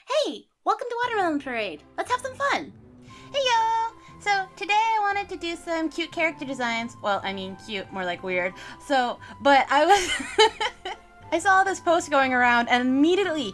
Hey, welcome to Watermelon Parade. Let's have some fun. Hey y'all! So today I wanted to do some cute character designs. Well, I mean cute, more like weird. But I was... I saw this post going around and immediately,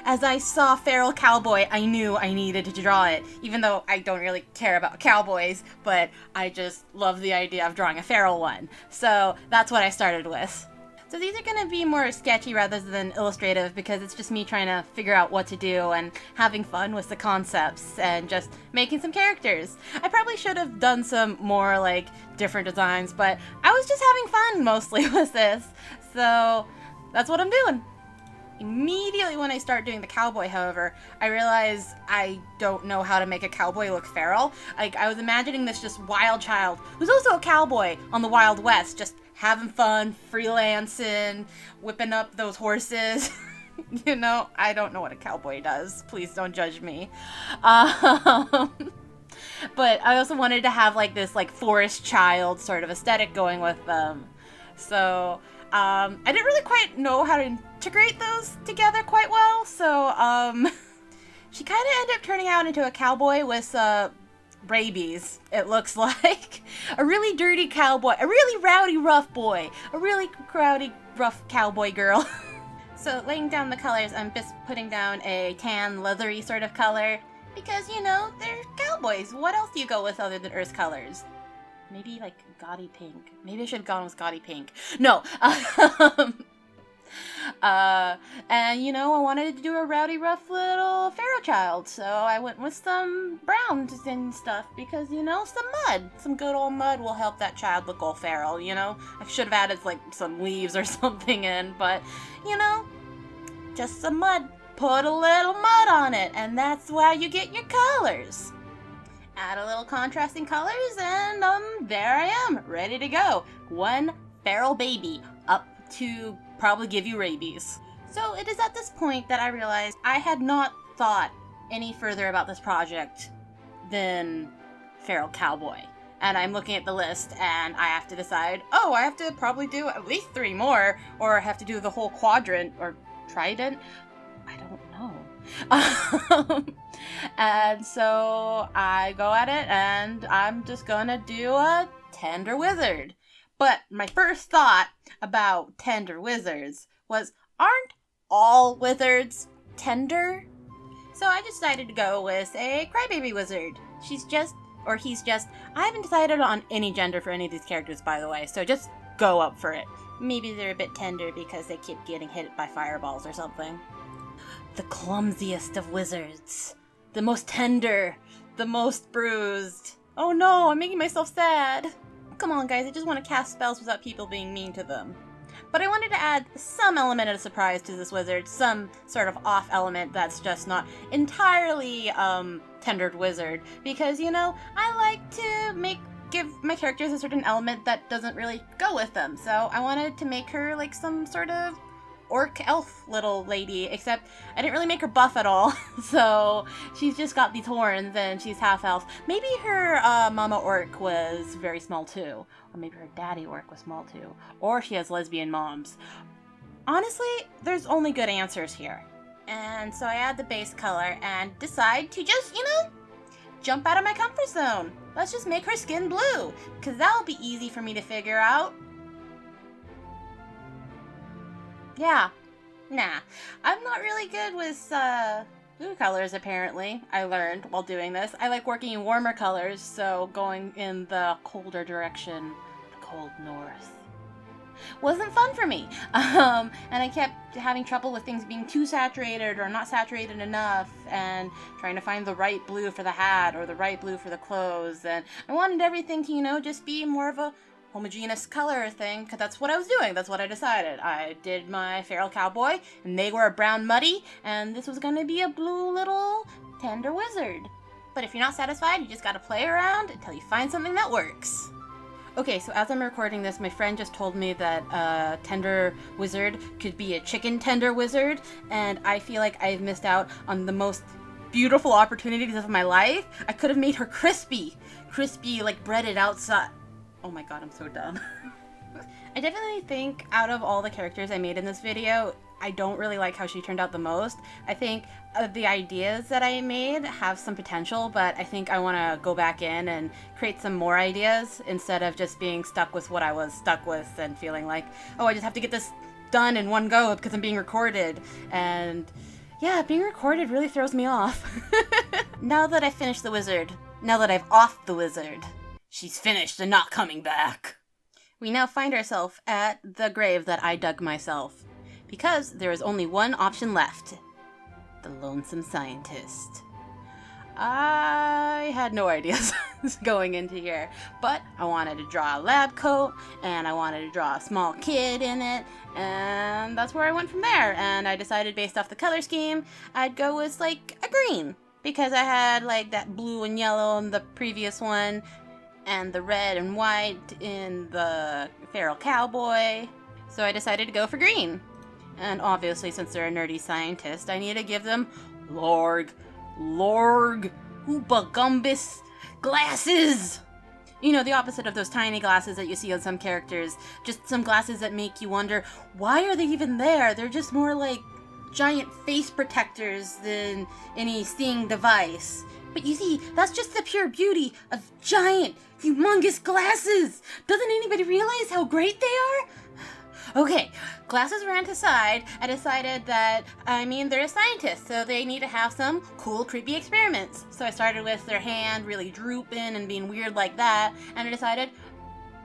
as I saw Feral Cowboy, I knew I needed to draw it. Even though I don't really care about cowboys, but I just love the idea of drawing a feral one. So that's what I started with. So these are going to be more sketchy rather than illustrative because it's just me trying to figure out what to do and having fun with the concepts and just making some characters. I probably should have done some more like different designs, but I was just having fun mostly with this. So that's what I'm doing. Immediately when I start doing the cowboy, however, I realize I don't know how to make a cowboy look feral. Like, I was imagining this just wild child who's also a cowboy on the Wild West, just having fun, freelancing, whipping up those horses. You know, I don't know what a cowboy does. Please don't judge me. But I also wanted to have like this like forest child sort of aesthetic going with them. So I didn't really quite know how to integrate those together quite well. So she kind of ended up turning out into a cowboy with rabies, it looks like. A really dirty cowboy, a really rowdy rough boy, a really rowdy rough cowboy girl. So laying down the colors, I'm just putting down a tan leathery sort of color because, you know, they're cowboys. What else do you go with other than earth colors? Maybe like gaudy pink. Maybe I should have gone with gaudy pink. No. And you know, I wanted to do a rowdy, rough little feral child, so I went with some browns and stuff because, you know, some mud. Some good old mud will help that child look all feral, you know? I should have added, like, some leaves or something in, but, you know, just some mud. Put a little mud on it, and that's why you get your colors. Add a little contrasting colors, and there I am, ready to go. One feral baby up to probably give you rabies. So it is at this point that I realized I had not thought any further about this project than feral cowboy. And I'm looking at the list and I have to decide, oh, I have to probably do at least 3 more, or I have to do the whole quadrant or trident. I don't know. And so I go at it and I'm just gonna do a tender wizard. But my first thought about tender wizards was, aren't all wizards tender? So I decided to go with a crybaby wizard. He's just, I haven't decided on any gender for any of these characters, by the way, so just go up for it. Maybe they're a bit tender because they keep getting hit by fireballs or something. The clumsiest of wizards. The most tender. The most bruised. Oh no, I'm making myself sad. Come on, guys, I just want to cast spells without people being mean to them. But I wanted to add some element of surprise to this wizard, some sort of off element that's just not entirely tendered wizard, because, you know, I like to give my characters a certain element that doesn't really go with them. So I wanted to make her like some sort of orc elf little lady, except I didn't really make her buff at all. So she's just got these horns and she's half elf. Maybe her mama orc was very small too, or maybe her daddy orc was small too, or she has lesbian moms. Honestly, there's only good answers here. And so I add the base color and decide to just, you know, jump out of my comfort zone. Let's just make her skin blue, because that'll be easy for me to figure out. Yeah, nah, I'm not really good with blue colors, apparently, I learned while doing this. I like working in warmer colors, so going in the colder direction, the cold north, wasn't fun for me. And I kept having trouble with things being too saturated or not saturated enough, and trying to find the right blue for the hat or the right blue for the clothes, and I wanted everything to, you know, just be more of a homogeneous color thing, because that's what I was doing. That's what I decided. I did my feral cowboy, and they were a brown muddy, and this was going to be a blue little tender wizard. But if you're not satisfied, you just gotta play around until you find something that works. Okay, so as I'm recording this, my friend just told me that a tender wizard could be a chicken tender wizard, and I feel like I've missed out on the most beautiful opportunities of my life. I could have made her crispy, like breaded outside. Oh my god, I'm so dumb. I definitely think out of all the characters I made in this video, I don't really like how she turned out the most. I think the ideas that I made have some potential, but I think I want to go back in and create some more ideas instead of just being stuck with what I was stuck with and feeling like, oh, I just have to get this done in one go because I'm being recorded. And yeah, being recorded really throws me off. Now that I've finished the wizard, now that I've offed the wizard, she's finished and not coming back. We now find ourselves at the grave that I dug myself, because there is only one option left: the lonesome scientist. I had no ideas going into here, but I wanted to draw a lab coat, and I wanted to draw a small kid in it, and that's where I went from there. And I decided, based off the color scheme, I'd go with like a green, because I had like that blue and yellow in the previous one, and the red and white in the feral cowboy. So I decided to go for green. And obviously, since they're a nerdy scientist, I need to give them Lorg Hoopagumbus glasses! You know, the opposite of those tiny glasses that you see on some characters. Just some glasses that make you wonder, why are they even there? They're just more like giant face protectors than any seeing device. But you see, that's just the pure beauty of giant, humongous glasses! Doesn't anybody realize how great they are? Okay, glasses ran aside. I decided that, they're a scientist, so they need to have some cool, creepy experiments. So I started with their hand really drooping and being weird like that, and I decided,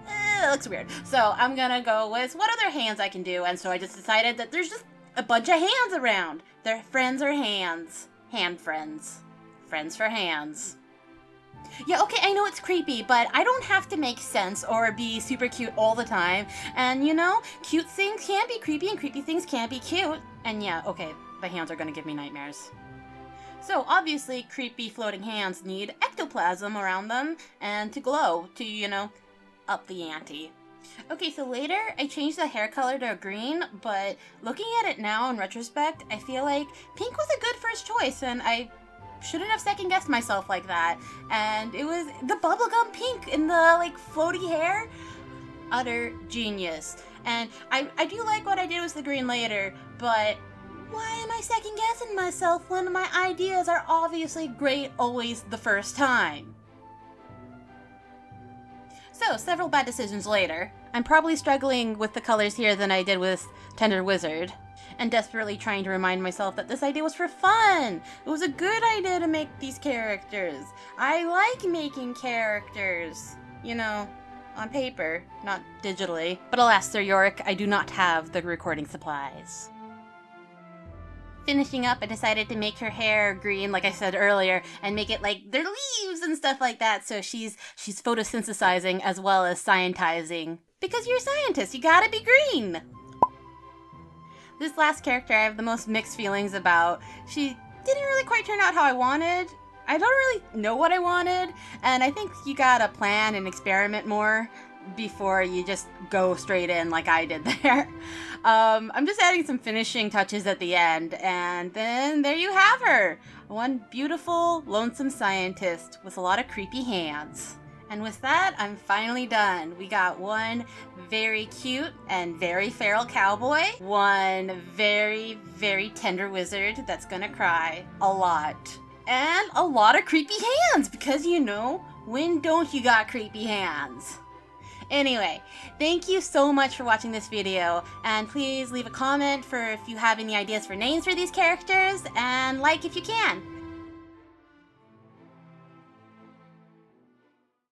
it looks weird. So I'm gonna go with what other hands I can do, and so I just decided that there's just a bunch of hands around. Their friends are hands. Hand friends. Friends for hands. Yeah, okay, I know it's creepy, but I don't have to make sense or be super cute all the time. And you know, cute things can be creepy and creepy things can be cute. And yeah, okay, the hands are gonna give me nightmares. So obviously, creepy floating hands need ectoplasm around them and to glow to, you know, up the ante. Okay, so later I changed the hair color to green, but looking at it now in retrospect, I feel like pink was a good first choice, and I shouldn't have second guessed myself like that. And it was the bubblegum pink in the like floaty hair. Utter genius. And I do like what I did with the green later, but why am I second guessing myself when my ideas are obviously great always the first time? So, several bad decisions later, I'm probably struggling with the colors here than I did with Tender Wizard, and desperately trying to remind myself that this idea was for fun. It was a good idea to make these characters. I like making characters, you know, on paper, not digitally. But alas, Sir Yorick, I do not have the recording supplies. Finishing up, I decided to make her hair green, like I said earlier, and make it like their leaves and stuff like that, so she's photosynthesizing as well as scientizing. Because you're a scientist, you gotta be green! This last character I have the most mixed feelings about. She didn't really quite turn out how I wanted. I don't really know what I wanted, and I think you gotta plan and experiment more before you just go straight in like I did there. I'm just adding some finishing touches at the end, and then there you have her. One beautiful, lonesome scientist with a lot of creepy hands. And with that, I'm finally done. We got one very cute and very feral cowboy, one very, very tender wizard that's gonna cry a lot, and a lot of creepy hands, because you know, when don't you got creepy hands? Anyway, thank you so much for watching this video, and please leave a comment for if you have any ideas for names for these characters, and like if you can.